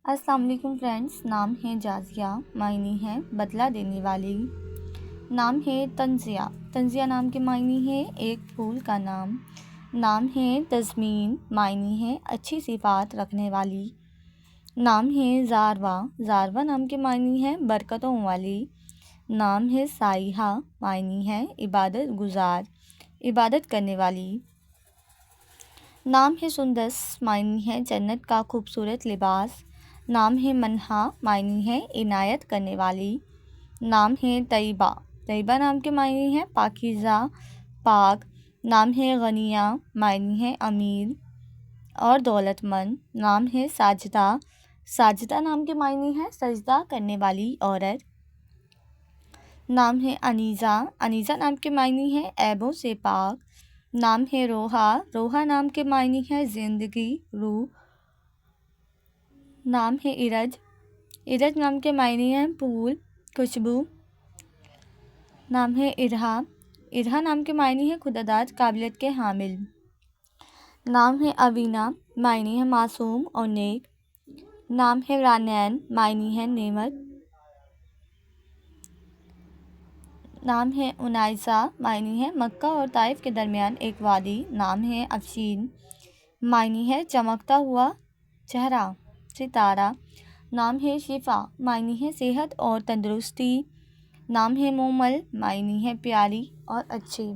السلام علیکم فرینڈس، نام ہے جازیہ، معنی ہے بدلہ دینے والی۔ نام ہے تنزیہ، تنزیہ نام کے معنی ہے ایک پھول کا نام۔ نام ہے تزمین، معنی ہے اچھی صفات رکھنے والی۔ نام ہے زاروا، زاروا نام کے معنی ہے برکتوں والی۔ نام ہے سائحہ، معنی ہے عبادت گزار، عبادت کرنے والی۔ نام ہے سندس، معنی ہے جنت کا خوبصورت لباس۔ نام ہے منہا، معنی ہے عنایت کرنے والی۔ نام ہے طیبہ، طیبہ نام کے معنی ہے پاکیزہ، پاک۔ نام ہے غنیہ، معنی ہے امیر اور دولت مند۔ نام ہے ساجدہ، ساجدہ نام کے معنی ہے سجدہ کرنے والی عورت۔ نام ہے انیسہ، انیسہ نام کے معنی ہے عیبوں سے پاک۔ نام ہے روحا، روحا نام کے معنی ہے زندگی، روح۔ نام ہے ارج، ارج نام کے معنی ہے پھول، خوشبو۔ نام ہے ارہا، ارہا نام کے معنی ہے خودداد، قابلیت کے حامل۔ نام ہے اوینا، معنی ہے معصوم اور نیک۔ نام ہے رانین، معنی ہے نعمت۔ نام ہے انائسہ، معنی ہے مکہ اور طائف کے درمیان ایک وادی۔ نام ہے افشین، معنی ہے چمکتا ہوا چہرہ، ستارہ۔ نام ہے شفا، معنی ہے صحت اور تندرستی۔ نام ہے مومل، معنی ہے پیاری اور اچھی۔